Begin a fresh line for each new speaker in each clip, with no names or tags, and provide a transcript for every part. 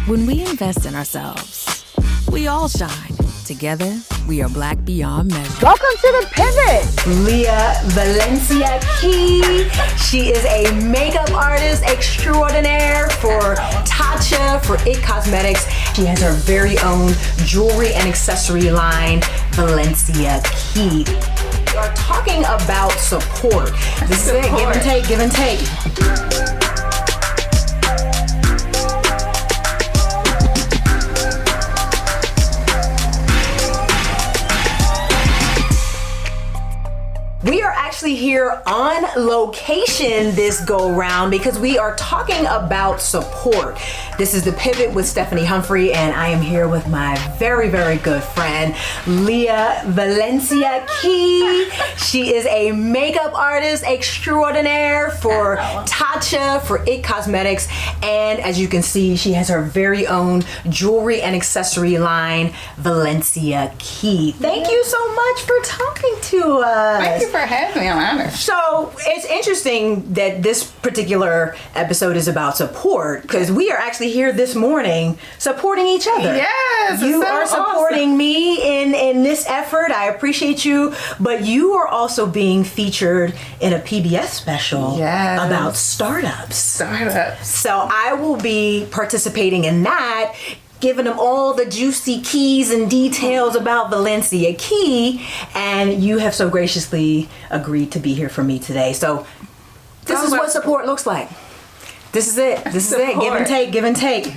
When we invest in ourselves, we all shine. Together, we are black beyond measure.
Welcome to the Pivot.
Lia Valencia Key. She is a makeup artist extraordinaire for Tatcha, for It Cosmetics. She has her very own jewelry and accessory line, Valencia Key. We are talking about support. This is it, give and take, give and take. We are actually here on location this go round because we are talking about support. This is The Pivot with Stephanie Humphrey, and I am here with my very, very good friend, Lia Valencia Key. She is a makeup artist extraordinaire for Tatcha, for It Cosmetics, and as you can see, she has her very own jewelry and accessory line, Valencia Key. Thank you so much for talking to us.
Thank you for having me. I'm honored.
So it's interesting that this particular episode is about support because we are actually here this morning supporting each other.
Yes,
you
so
are supporting
awesome.
me in this effort. I appreciate you, but you are also being featured in a PBS special about startups. So I will be participating in that, giving them all the juicy keys and details about Valencia Key, and you have so graciously agreed to be here for me today. So this is what support looks like. This is it. This is it. Give and take, give and take.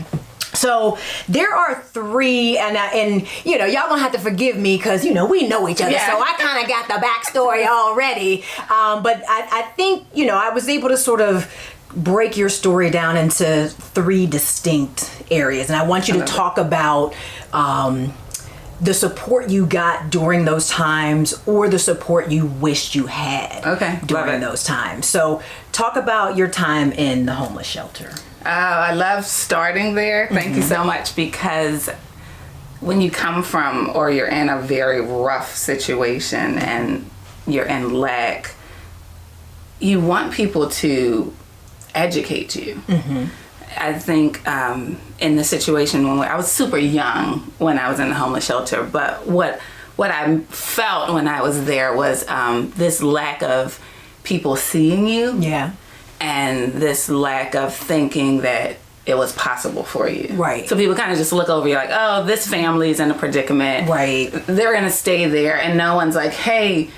So there are three, and you know, y'all gonna have to forgive me because you know we know each other, so I kind of got the backstory already. But I think you know I was able to sort of break your story down into three distinct areas, and I want you to talk about the support you got during those times or the support you wished you had during those times. So talk about your time in the homeless shelter.
Oh, I love starting there. Thank you so much, because when you come from or you're in a very rough situation and you're in lack, you want people to educate you. I think in the situation when I was super young when I was in the homeless shelter, but what I felt when I was there was this lack of people seeing you, and this lack of thinking that it was possible for you.
Right.
So people kind of just look over you like, oh, this family's in a predicament.
Right.
They're gonna stay there, and no one's like, hey,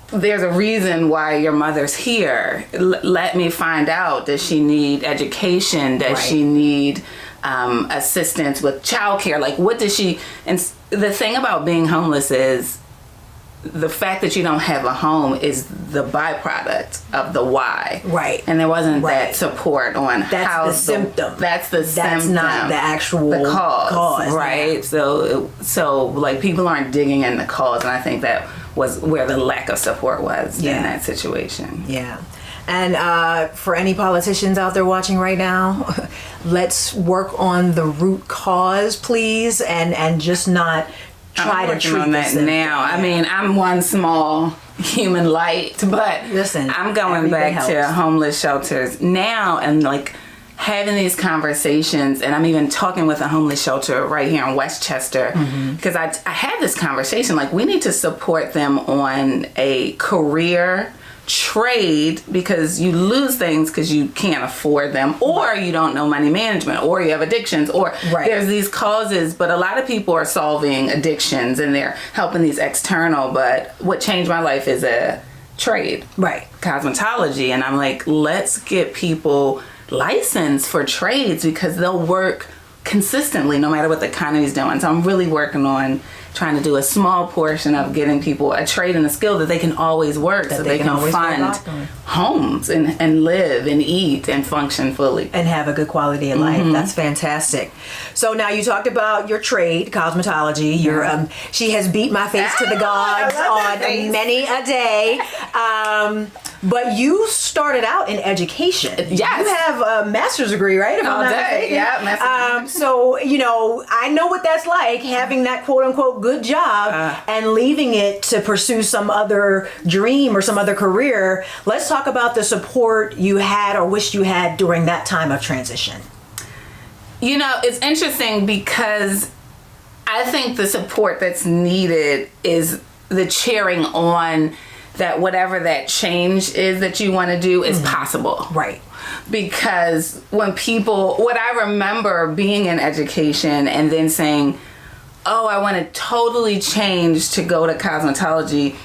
there's a reason why your mother's here. Let me find out. Does she need education? Does she need assistance with childcare? Like, what does she... And the thing about being homeless is the fact that you don't have a home is the byproduct of the why.
Right.
And there wasn't that support on how...
That's the symptom.
That's the symptom.
That's not the actual cause.
Right. So like people aren't digging in the cause, and I think that was where the lack of support was in that situation.
Yeah. And for any politicians out there watching right now, let's work on the root cause, please, and just not try to treat
on that now. I mean, I'm one small human light, but
listen,
I'm going back to homeless shelters now and like having these conversations, and I'm even talking with a homeless shelter right here in Westchester, because I had this conversation, like we need to support them on a career trade, because you lose things because you can't afford them, or you don't know money management, or you have addictions, or there's these causes. But a lot of people are solving addictions and they're helping these external, but what changed my life is a trade, cosmetology. And I'm like, let's get people licensed for trades because they'll work consistently no matter what the economy's doing. So I'm really working on trying to do a small portion of getting people a trade and a skill that they can always work, so they can fund homes and live and eat and function fully
and have a good quality of life. That's fantastic. So now you talked about your trade, cosmetology. Your she has beat my face to the gods on many a day. But you started out in education.
Yes.
You have a master's degree, right?
All day. Yeah, master's degree.
So, you know, I know what that's like, having that quote unquote good job and leaving it to pursue some other dream or some other career. Let's talk about the support you had or wished you had during that time of transition.
You know, it's interesting because I think the support that's needed is the cheering on that whatever that change is that you want to do is possible.
Right.
Because when what I remember being in education and then saying, oh, I want to totally change to go to cosmetology,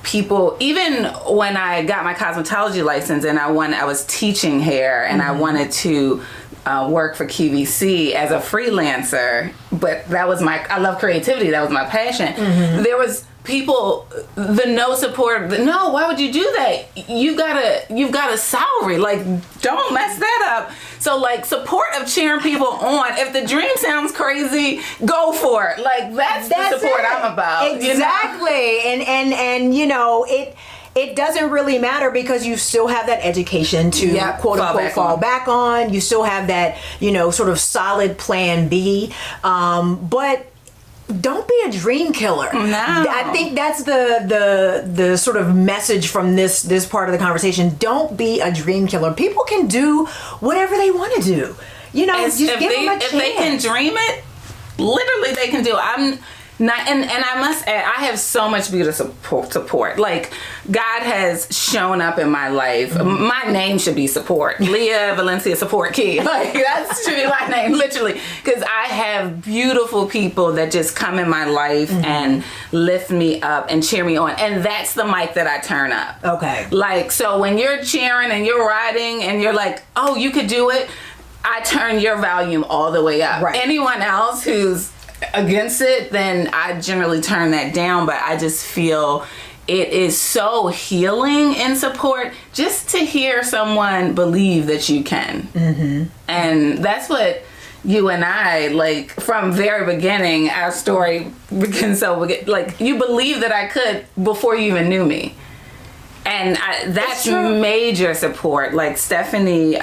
people, even when I got my cosmetology license and I was teaching hair and I wanted to work for QVC as a freelancer, but I love creativity, that was my passion. There was people, the no support, no, why would you do that? You've got a salary, like, don't mess that up. So like, support of cheering people on. If the dream sounds crazy, go for it. Like, that's the support I'm about.
Exactly. You know? And you know, it doesn't really matter because you still have that education to quote unquote fall back on. You still have that, you know, sort of solid plan B. But don't be a dream killer. No. I think that's the sort of message from this part of the conversation. Don't be a dream killer. People can do whatever they want to do. You know, just give them a chance. If
they can dream it, literally they can do it. I'm not, and I must add, I have so much beautiful support. Like, God has shown up in my life. My name should be support. Lia Valencia Key. Like, that should be my name, literally. Because I have beautiful people that just come in my life and lift me up and cheer me on. And that's the mic that I turn up. Okay. Like, so when you're cheering and you're riding and you're like, oh, you could do it, I turn your volume all the way up. Right. Anyone else who's against it, then I generally turn that down. But I just feel it is so healing in support just to hear someone believe that you can. And that's what you and I, like, from very beginning, our story begins like, you believe that I could before you even knew me. And that's major support. Like, Stephanie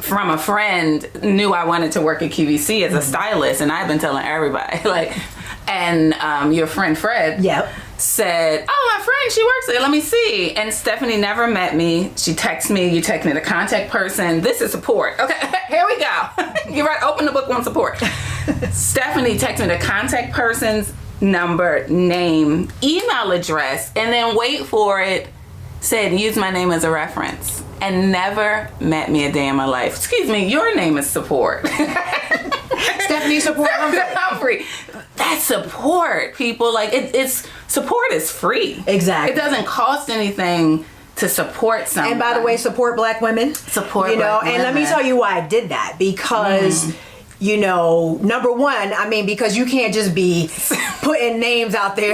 from a friend knew I wanted to work at QVC as a stylist, and I've been telling everybody, like, and your friend Fred said, oh, my friend, she works there, let me see. And Stephanie never met me. She texts me, you text me the contact person. This is support. Okay, here we go. You right, open the book on support. Stephanie texts me the contact person's number, name, email address, and then wait for it, said use my name as a reference. And never met me a day in my life. Excuse me, your name is support.
Stephanie Support
Humphrey. That's support, people. Like, it's support is free. Exactly. It doesn't cost anything to support someone.
And by the way, support Black women.
Support,
you know,
Black women.
And let me tell you why I did that. Because you know, number one, I mean, because you can't just be putting names out there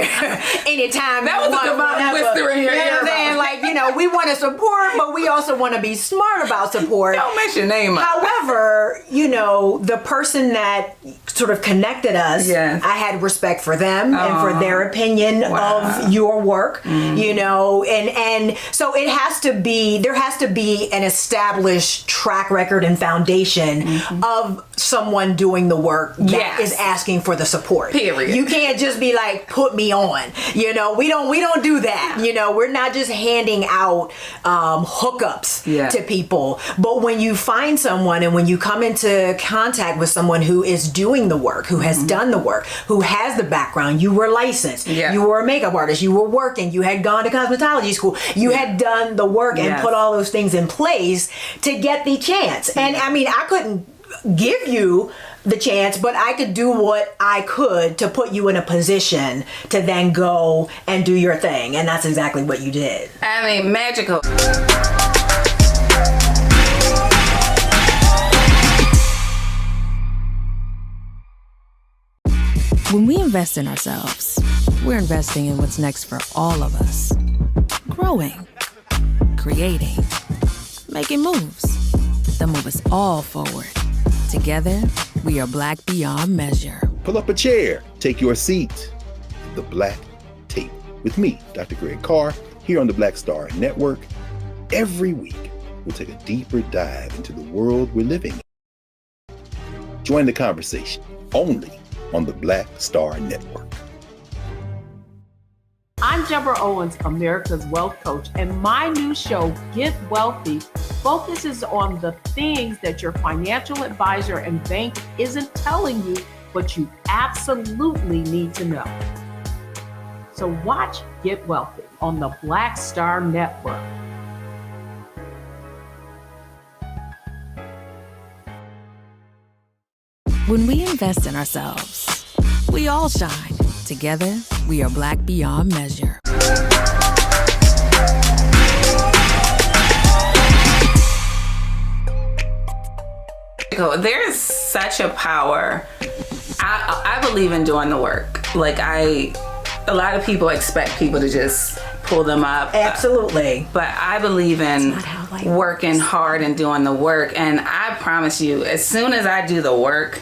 anytime
that
you
was
want.
A divine whisper in your ear.
You know what I'm saying? Like, you know, we want to support, but we also want to be smart about support.
Don't mess your name up.
However, you know, the person that sort of connected us, I had respect for them and for their opinion of your work, you know, and so there has to be an established track record and foundation of someone doing the work that is asking for the support.
Period.
You can't just be like, put me on. You know, we don't do that. You know, we're not just handing out hookups to people. But when you find someone and when you come into contact with someone who is doing the work, who has done the work, who has the background, you were licensed, you were a makeup artist, you were working, you had gone to cosmetology school, you had done the work and put all those things in place to get the chance. And I mean, I couldn't give you the chance, but I could do what I could to put you in a position to then go and do your thing. And that's exactly what you did.
I mean, magical.
When we invest in ourselves, we're investing in what's next for all of us. Growing, creating, making moves that move us all forward. Together, we are Black beyond measure.
Pull up a chair, take your seat. The Black Tape with me, Dr. Greg Carr, here on the Black Star Network. Every week, we'll take a deeper dive into the world we're living in. Join the conversation only on the Black Star Network.
I'm Deborah Owens, America's Wealth Coach, and my new show, Get Wealthy, focuses on the things that your financial advisor and bank isn't telling you, but you absolutely need to know. So watch Get Wealthy on the Black Star Network.
When we invest in ourselves, we all shine. Together, we are Black beyond measure.
There is such a power. I believe in doing the work. Like a lot of people expect people to just pull them up.
Absolutely.
But I believe in working hard and doing the work. And I promise you, as soon as I do the work,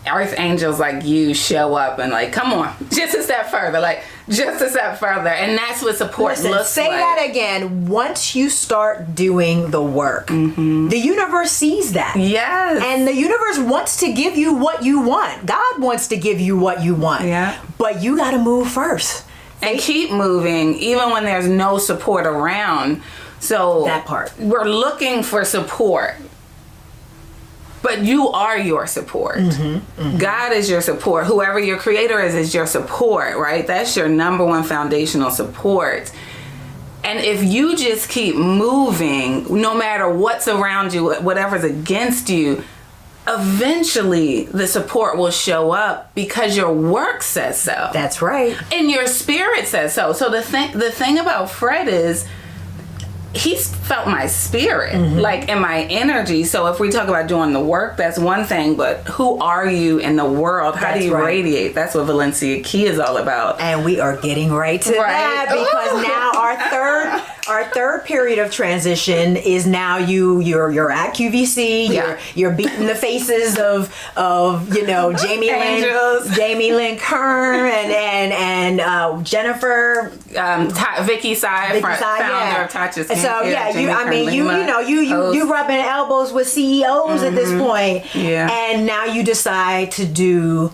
earth angels like you show up and like, come on, just a step further, like just a step further. And that's what support looks like.
Say that again. Once you start doing the work, the universe sees that.
Yes.
And the universe wants to give you what you want. God wants to give you what you want.
Yeah.
But you got to move first.
And keep moving even when there's no support around. So
that part.
We're looking for support. But you are your support. God is your support. Whoever your creator is your support, right? That's your number one foundational support. And if you just keep moving, no matter what's around you, whatever's against you, eventually the support will show up because your work says so.
That's right.
And your spirit says so. So the thing about Fred is, he's felt my spirit, like in my energy. So if we talk about doing the work, that's one thing, but who are you in the world? How do you radiate? That's what Valencia Key is all about.
And we are getting right to that, because now our third period of transition is now you're at QVC, you're beating the faces of Jamie Lynn Kern and Jennifer
Vicky Sai, founder of Tatcha's.
So you rubbing elbows with CEOs at this point, and now you decide to do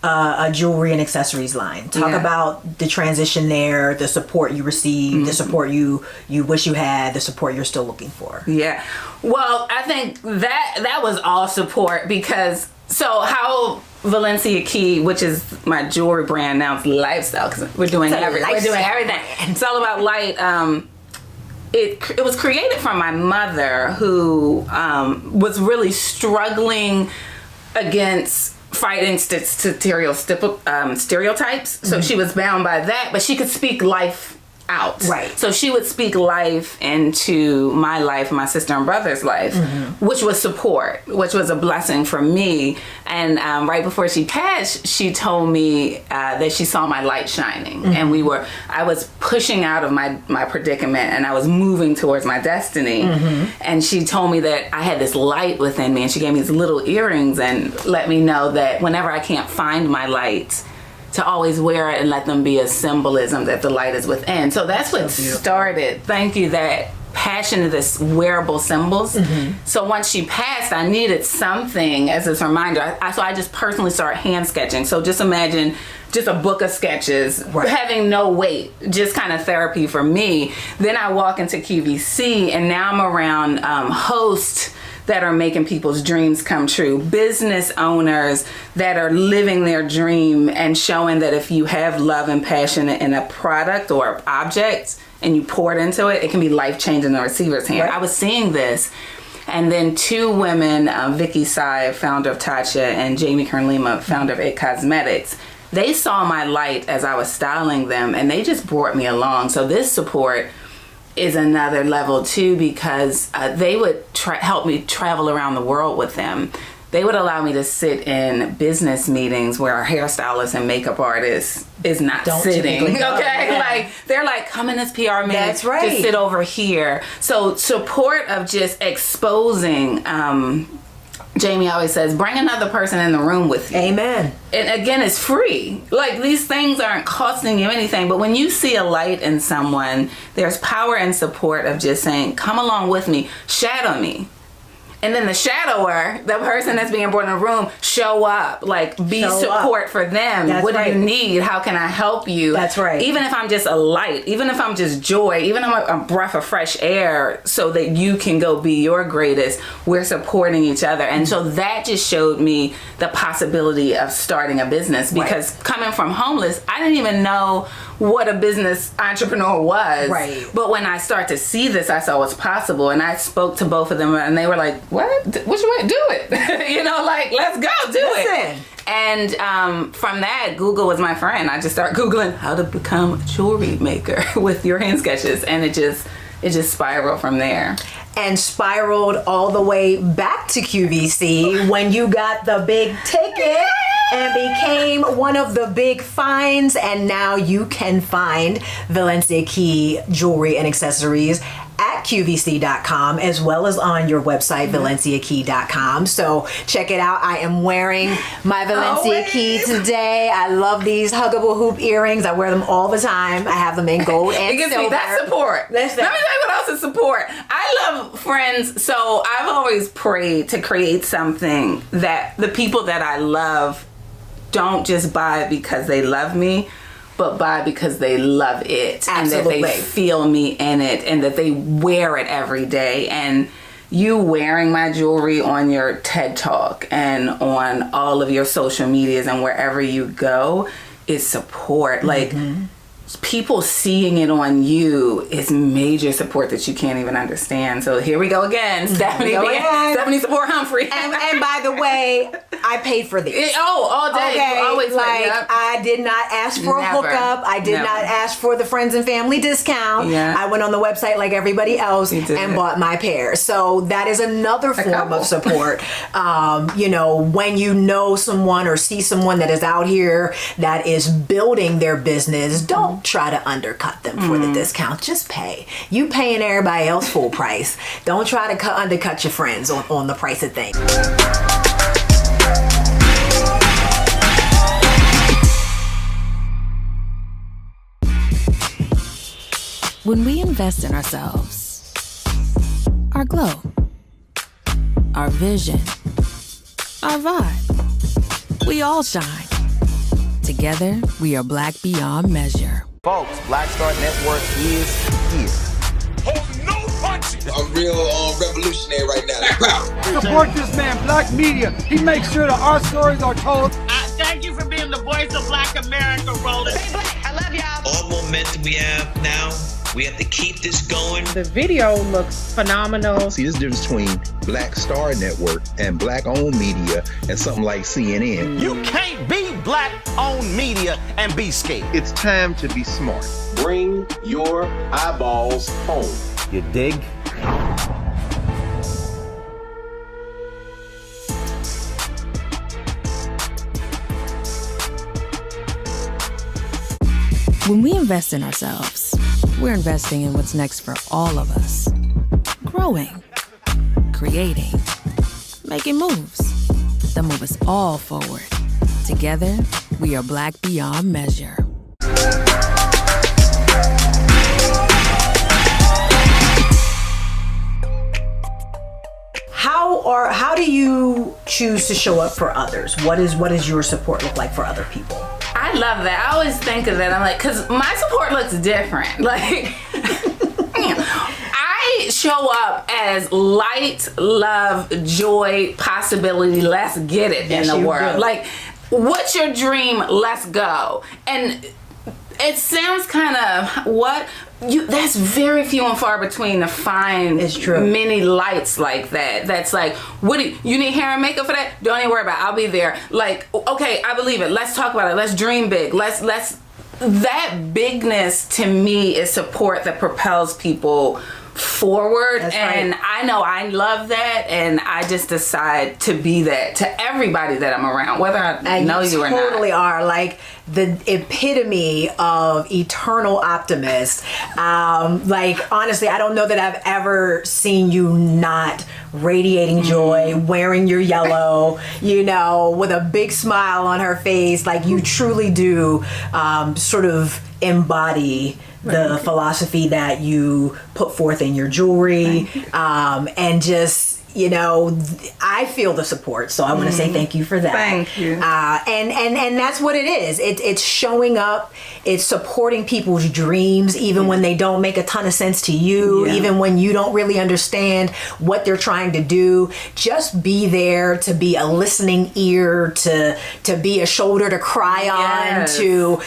a jewelry and accessories line. Talk about the transition there, the support you received, the support you wish you had, the support you're still looking for.
Yeah. Well, I think that was all support, because how Valencia Key, which is my jewelry brand now, it's lifestyle, because we're doing everything. It's all about light. It was created from my mother, who was really struggling against fighting stereotypes. So she was bound by that, but she could speak life out. Right. So she would speak life into my life, my sister and brother's life, which was support, which was a blessing for me. And right before she passed, she told me that she saw my light shining, and I was pushing out of my predicament, and I was moving towards my destiny. And she told me that I had this light within me, and she gave me these little earrings and let me know that whenever I can't find my light, to always wear it and let them be a symbolism that the light is within. So that's what started, thank you, that passion of this wearable symbols. So once she passed, I needed something as this reminder. So I just personally started hand sketching. So just imagine just a book of sketches, having no weight, just kind of therapy for me. Then I walk into QVC, and now I'm around hosts that are making people's dreams come true, business owners that are living their dream and showing that if you have love and passion in a product or object and you pour it into it, it can be life-changing in the receiver's hand. I was seeing this. And then two women, Vicky Sai, founder of Tatcha, and Jamie Kern-Lima, founder of It Cosmetics, they saw my light as I was styling them, and they just brought me along. So this support is another level too, because they would help me travel around the world with them. They would allow me to sit in business meetings where a hairstylist and makeup artist is not sitting. Like they're like, come in this PR meeting. That's right. Just sit over here. So support of just exposing. Jamie always says, bring another person in the room with you. Amen. And again, it's free. Like, these things aren't costing you anything, but when you see a light in someone, there's power and support of just saying, come along with me, shadow me. And then the shadower, the person that's being brought in the room, show up. Like, be support for them.
That's
what
right.
do you need? How can I help you?
That's right.
Even if I'm just a light, even if I'm just joy, even if I'm a breath of fresh air so that you can go be your greatest, we're supporting each other. And so that just showed me the possibility of starting a business, because coming from homeless, I didn't even know what a business entrepreneur was.
Right.
But when I start to see this, I saw what's possible. And I spoke to both of them and they were like, what? Which way? Do it. You know, like, let's go, do it. And from that, Google was my friend. I just started Googling how to become a jewelry maker with your hand sketches. And it just spiraled from there.
And spiraled all the way back to QVC when you got the big ticket and became one of the big finds. And now you can find Valencia Key jewelry and accessories at QVC.com, as well as on your website, ValenciaKey.com. So check it out. I am wearing my Valencia Key today. I love these huggable hoop earrings. I wear them all the time. I have them in gold and silver.
That's support.
Listen.
Let me tell you what else is support. I love friends, so I've always prayed to create something that the people that I love don't just buy it because they love me, but buy because they love it.
Absolutely.
And that they feel me in it and that they wear it every day. And you wearing my jewelry on your TED Talk and on all of your social medias and wherever you go is support. Like, people seeing it on you is major support that you can't even understand. So here we go again. Stephanie support Humphrey.
And by the way, I paid for these.
All day.
Okay,
You always
like,
yep.
I did not ask for a hookup. I did not ask for the friends and family discount.
Yeah.
I went on the website like everybody else and bought my pair. So that is another form of support. You know, when you know someone or see someone that is out here that is building their business, don't try to undercut them for the discount. Just pay. You paying everybody else full price. Don't try to undercut your friends on the price of things.
When we invest in ourselves, our glow, our vision, our vibe, we all shine. Together, we are Black beyond measure.
Folks, Black Star Network is here.
Hold no punches.
I'm real revolutionary right now.
Support this man, Black Media. He makes sure that our stories are told.
Thank you for being the voice of Black America, Roland.
Stay black. I love y'all.
All momentum we have now, we have to keep this going.
The video looks phenomenal.
See, this difference between Black Star Network and Black-owned media and something like CNN.
You can't be Black-owned media and be scared.
It's time to be smart.
Bring your eyeballs home.
You dig?
When we invest in ourselves, we're investing in what's next for all of us. Growing, creating, making moves that move us all forward. Together, we are Black beyond measure.
How do you choose to show up for others? What does your support look like for other people?
I love that. I always think of that. I'm like, because my support looks different. Like, I show up as light, love, joy, possibility. Let's get it in the world.
Do.
Like, what's your dream? Let's go. And it sounds kind of that's very few and far between to find many lights like that. That's like, you need hair and makeup for that? Don't even worry about it. I'll be there. Like, okay, I believe it. Let's talk about it. Let's dream big. Let's that bigness to me is support that propels people forward.
That's
and
right.
I know I love that, and I just decide to be that to everybody that I'm around, whether I know you or not.
You totally are like the epitome of eternal optimist. Like, honestly, I don't know that I've ever seen you not radiating joy, wearing your yellow, with a big smile on her face. Like, you truly do sort of embody the philosophy that you put forth in your jewelry, and just I feel the support, so I want to say thank you for that.
Thank you.
And that's what it is. It's showing up. It's supporting people's dreams, even when they don't make a ton of sense to you, even when you don't really understand what they're trying to do. Just be there to be a listening ear, to be a shoulder to cry on, to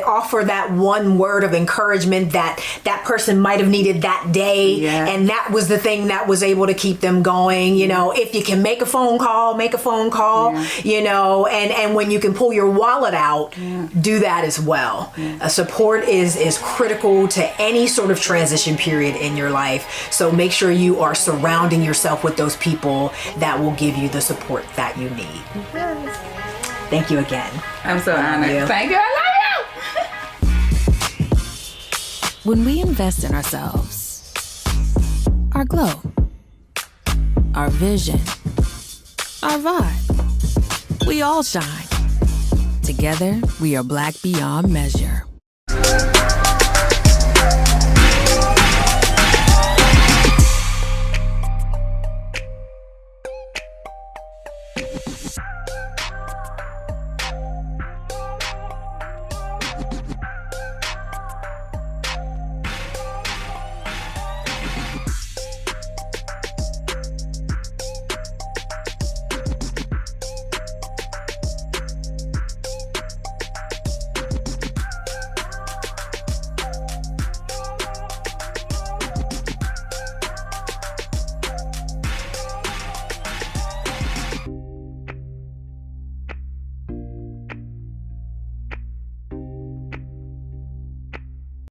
offer that one word of encouragement that person might have needed that day, and that was the thing that was able to keep them going. If you can make a phone call, and when you can pull your wallet out, do that as well. Support is critical to any sort of transition period in your life, so make sure you are surrounding yourself with those people that will give you the support that you need. Thank you again.
I'm so honored. Thank you. I love you.
When we invest in ourselves, our glow, our vision, our vibe, we all shine. Together, we are Black beyond measure.